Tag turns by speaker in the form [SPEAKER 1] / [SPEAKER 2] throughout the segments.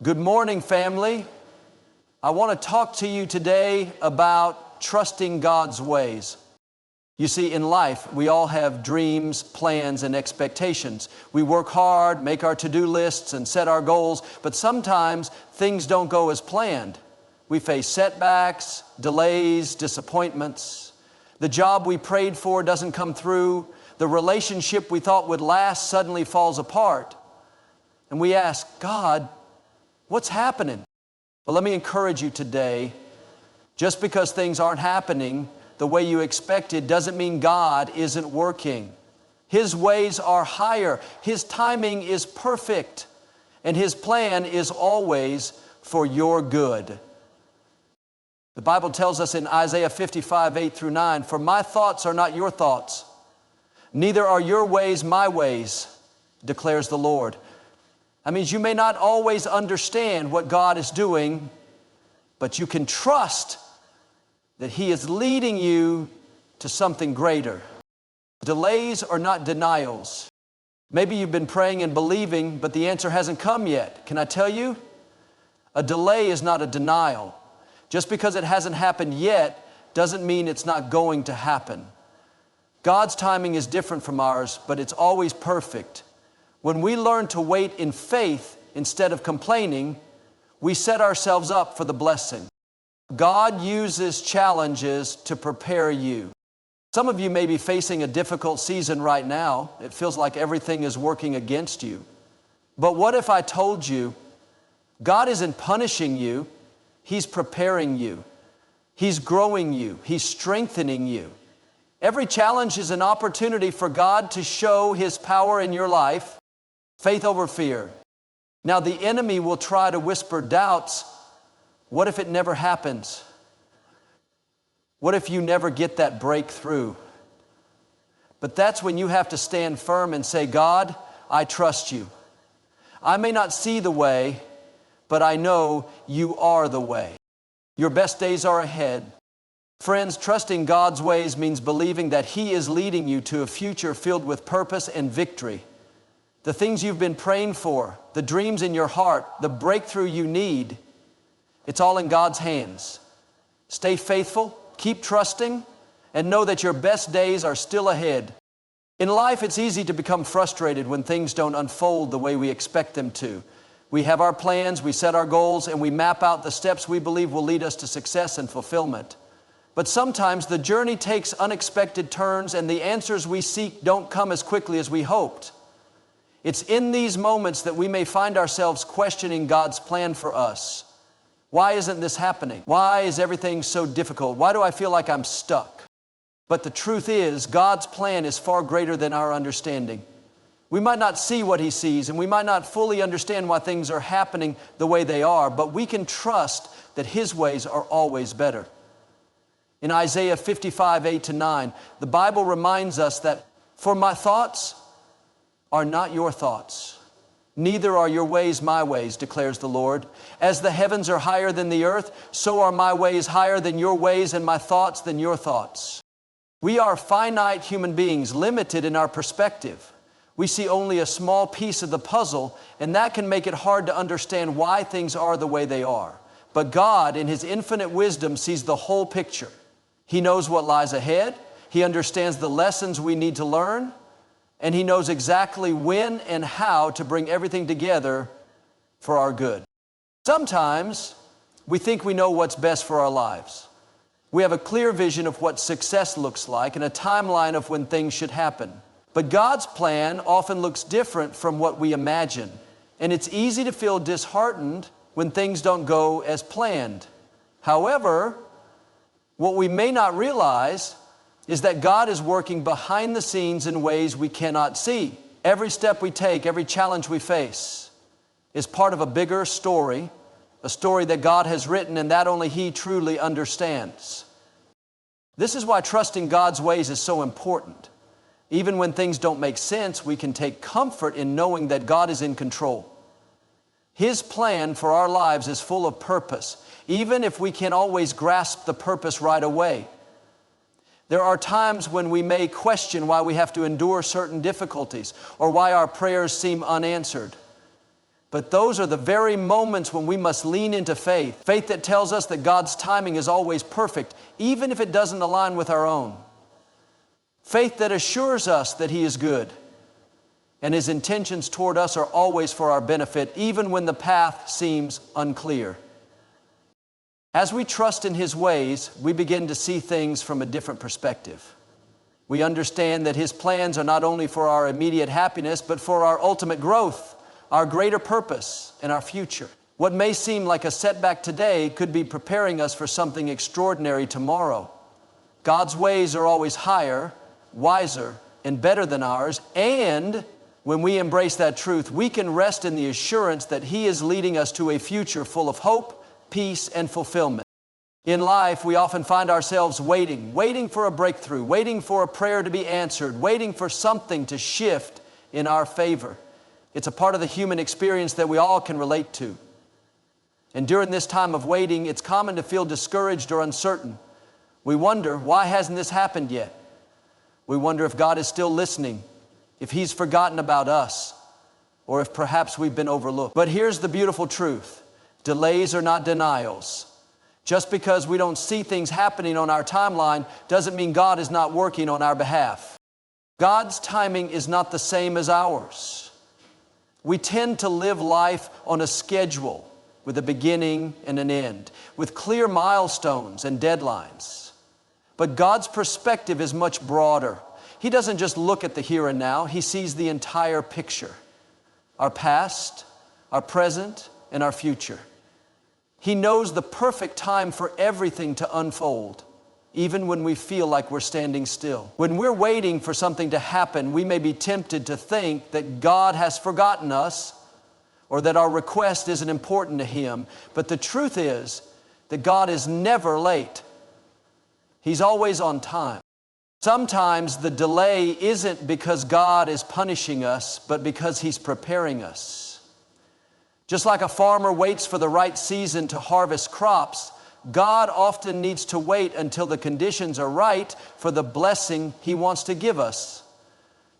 [SPEAKER 1] Good morning, family. I want to talk to you today about trusting God's ways. You see, in life, we all have dreams, plans, and expectations. We work hard, make our to-do lists, and set our goals, but sometimes things don't go as planned. We face setbacks, delays, disappointments. The job we prayed for doesn't come through. The relationship we thought would last suddenly falls apart. And we ask, God, what's happening? Well, let me encourage you today, just because things aren't happening the way you expected doesn't mean God isn't working. His ways are higher. His timing is perfect. And His plan is always for your good. The Bible tells us in Isaiah 55, 8 through 9, "For my thoughts are not your thoughts, neither are your ways my ways, declares the Lord." That means you may not always understand what God is doing, but you can trust that He is leading you to something greater. Delays are not denials. Maybe you've been praying and believing, but the answer hasn't come yet. Can I tell you? A delay is not a denial. Just because it hasn't happened yet doesn't mean it's not going to happen. God's timing is different from ours, but it's always perfect. When we learn to wait in faith instead of complaining, we set ourselves up for the blessing. God uses challenges to prepare you. Some of you may be facing a difficult season right now. It feels like everything is working against you. But what if I told you, God isn't punishing you, He's preparing you. He's growing you. He's strengthening you. Every challenge is an opportunity for God to show His power in your life. Faith over fear. Now the enemy will try to whisper doubts. What if it never happens? What if you never get that breakthrough? But that's when you have to stand firm and say, God, I trust you. I may not see the way, but I know you are the way. Your best days are ahead. Friends, trusting God's ways means believing that He is leading you to a future filled with purpose and victory. The things you've been praying for, the dreams in your heart, the breakthrough you need, it's all in God's hands. Stay faithful, keep trusting, and know that your best days are still ahead. In life, it's easy to become frustrated when things don't unfold the way we expect them to. We have our plans, we set our goals, and we map out the steps we believe will lead us to success and fulfillment. But sometimes the journey takes unexpected turns, and the answers we seek don't come as quickly as we hoped. It's in these moments that we may find ourselves questioning God's plan for us. Why isn't this happening? Why is everything so difficult? Why do I feel like I'm stuck? But the truth is, God's plan is far greater than our understanding. We might not see what He sees, and we might not fully understand why things are happening the way they are, but we can trust that His ways are always better. In Isaiah 55, 8 to 9, the Bible reminds us that, "For my thoughts are not your thoughts, neither are your ways my ways, declares the Lord. As the heavens are higher than the earth, so are my ways higher than your ways, and my thoughts than your thoughts." We are finite human beings, limited in our perspective. We see only a small piece of the puzzle, and that can make it hard to understand why things are the way they are. But God, in His infinite wisdom, sees the whole picture. He knows what lies ahead. He understands the lessons we need to learn. And He knows exactly when and how to bring everything together for our good. Sometimes we think we know what's best for our lives. We have a clear vision of what success looks like and a timeline of when things should happen. But God's plan often looks different from what we imagine. And it's easy to feel disheartened when things don't go as planned. However, what we may not realize is that God is working behind the scenes in ways we cannot see. Every step we take, every challenge we face is part of a bigger story, a story that God has written and that only He truly understands. This is why trusting God's ways is so important. Even when things don't make sense, we can take comfort in knowing that God is in control. His plan for our lives is full of purpose, even if we can't always grasp the purpose right away. There are times when we may question why we have to endure certain difficulties or why our prayers seem unanswered. But those are the very moments when we must lean into faith. Faith that tells us that God's timing is always perfect, even if it doesn't align with our own. Faith that assures us that He is good and His intentions toward us are always for our benefit, even when the path seems unclear. As we trust in His ways, we begin to see things from a different perspective. We understand that His plans are not only for our immediate happiness, but for our ultimate growth, our greater purpose, and our future. What may seem like a setback today could be preparing us for something extraordinary tomorrow. God's ways are always higher, wiser, and better than ours, and when we embrace that truth, we can rest in the assurance that He is leading us to a future full of hope, peace, and fulfillment. In life, we often find ourselves waiting for a breakthrough, waiting for a prayer to be answered, waiting for something to shift in our favor. It's a part of the human experience that we all can relate to. And during this time of waiting, it's common to feel discouraged or uncertain. We wonder, why hasn't this happened yet? We wonder if God is still listening, if He's forgotten about us, or if perhaps we've been overlooked. But here's the beautiful truth. Delays are not denials. Just because we don't see things happening on our timeline doesn't mean God is not working on our behalf. God's timing is not the same as ours. We tend to live life on a schedule with a beginning and an end, with clear milestones and deadlines. But God's perspective is much broader. He doesn't just look at the here and now. He sees the entire picture, our past, our present, and our future. He knows the perfect time for everything to unfold, even when we feel like we're standing still. When we're waiting for something to happen, we may be tempted to think that God has forgotten us or that our request isn't important to Him. But the truth is that God is never late. He's always on time. Sometimes the delay isn't because God is punishing us, but because He's preparing us. Just like a farmer waits for the right season to harvest crops, God often needs to wait until the conditions are right for the blessing He wants to give us.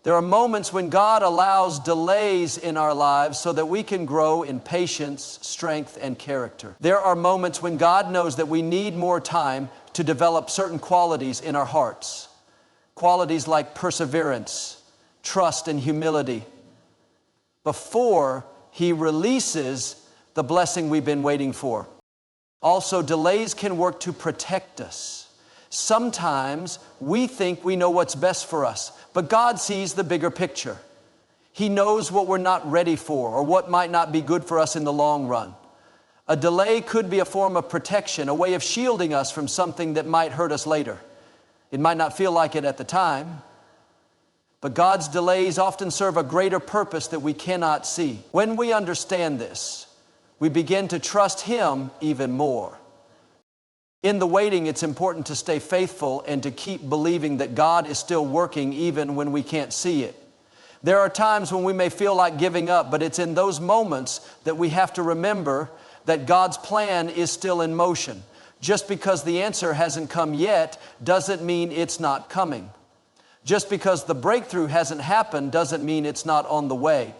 [SPEAKER 1] There are moments when God allows delays in our lives so that we can grow in patience, strength, and character. There are moments when God knows that we need more time to develop certain qualities in our hearts. Qualities like perseverance, trust, and humility, before He releases the blessing we've been waiting for. Also, delays can work to protect us. Sometimes we think we know what's best for us, but God sees the bigger picture. He knows what we're not ready for or what might not be good for us in the long run. A delay could be a form of protection, a way of shielding us from something that might hurt us later. It might not feel like it at the time, but God's delays often serve a greater purpose that we cannot see. When we understand this, we begin to trust Him even more. In the waiting, it's important to stay faithful and to keep believing that God is still working even when we can't see it. There are times when we may feel like giving up, but it's in those moments that we have to remember that God's plan is still in motion. Just because the answer hasn't come yet doesn't mean it's not coming. Just because the breakthrough hasn't happened doesn't mean it's not on the way.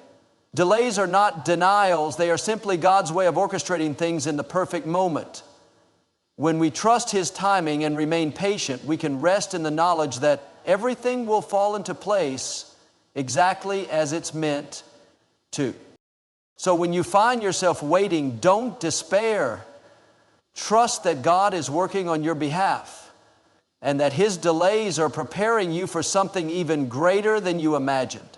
[SPEAKER 1] Delays are not denials. They are simply God's way of orchestrating things in the perfect moment. When we trust His timing and remain patient, we can rest in the knowledge that everything will fall into place exactly as it's meant to. So when you find yourself waiting, don't despair. Trust that God is working on your behalf and that His delays are preparing you for something even greater than you imagined.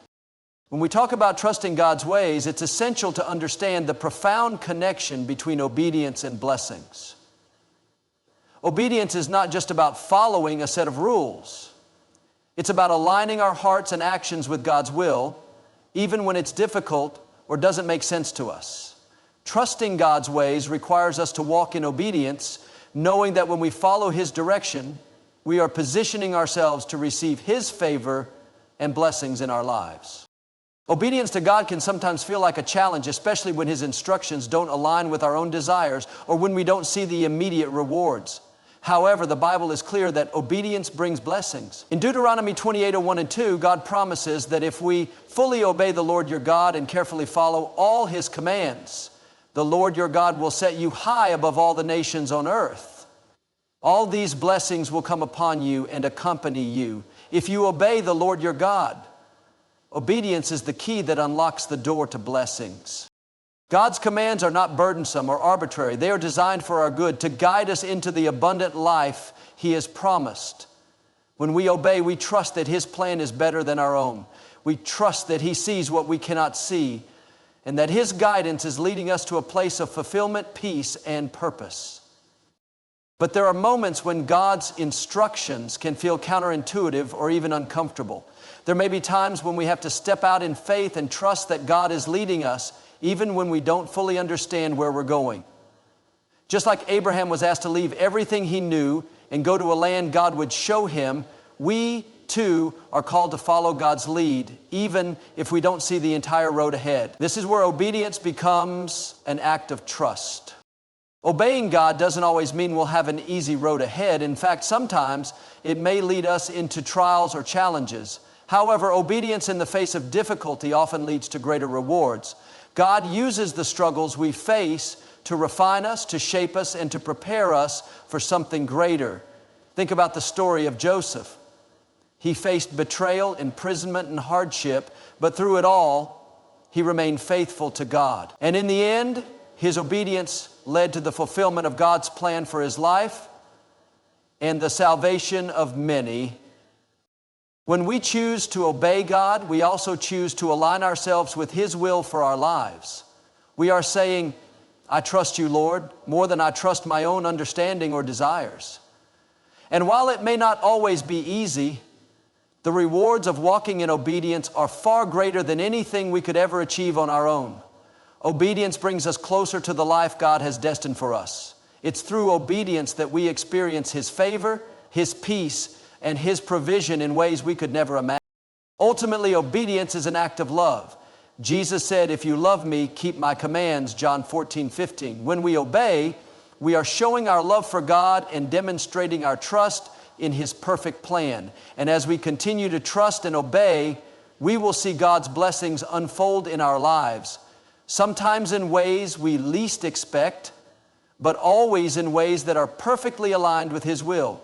[SPEAKER 1] When we talk about trusting God's ways, it's essential to understand the profound connection between obedience and blessings. Obedience is not just about following a set of rules. It's about aligning our hearts and actions with God's will, even when it's difficult or doesn't make sense to us. Trusting God's ways requires us to walk in obedience, knowing that when we follow His direction, we are positioning ourselves to receive His favor and blessings in our lives. Obedience to God can sometimes feel like a challenge, especially when His instructions don't align with our own desires or when we don't see the immediate rewards. However, the Bible is clear that obedience brings blessings. In Deuteronomy 28:1 and 2, God promises that if we fully obey the Lord your God and carefully follow all His commands, the Lord your God will set you high above all the nations on earth. All these blessings will come upon you and accompany you if you obey the Lord your God. Obedience is the key that unlocks the door to blessings. God's commands are not burdensome or arbitrary. They are designed for our good, to guide us into the abundant life He has promised. When we obey, we trust that His plan is better than our own. We trust that He sees what we cannot see, and that His guidance is leading us to a place of fulfillment, peace, and purpose. But there are moments when God's instructions can feel counterintuitive or even uncomfortable. There may be times when we have to step out in faith and trust that God is leading us, even when we don't fully understand where we're going. Just like Abraham was asked to leave everything he knew and go to a land God would show him, we too are called to follow God's lead, even if we don't see the entire road ahead. This is where obedience becomes an act of trust. Obeying God doesn't always mean we'll have an easy road ahead. In fact, sometimes it may lead us into trials or challenges. However, obedience in the face of difficulty often leads to greater rewards. God uses the struggles we face to refine us, to shape us, and to prepare us for something greater. Think about the story of Joseph. He faced betrayal, imprisonment, and hardship, but through it all, he remained faithful to God. And in the end, his obedience led to the fulfillment of God's plan for his life and the salvation of many. When we choose to obey God, we also choose to align ourselves with His will for our lives. We are saying, I trust you, Lord, more than I trust my own understanding or desires. And while it may not always be easy, the rewards of walking in obedience are far greater than anything we could ever achieve on our own. Obedience brings us closer to the life God has destined for us. It's through obedience that we experience His favor, His peace, and His provision in ways we could never imagine. Ultimately, obedience is an act of love. Jesus said, if you love me, keep my commands, John 14:15. When we obey, we are showing our love for God and demonstrating our trust in His perfect plan. And as we continue to trust and obey, we will see God's blessings unfold in our lives, sometimes in ways we least expect, but always in ways that are perfectly aligned with His will.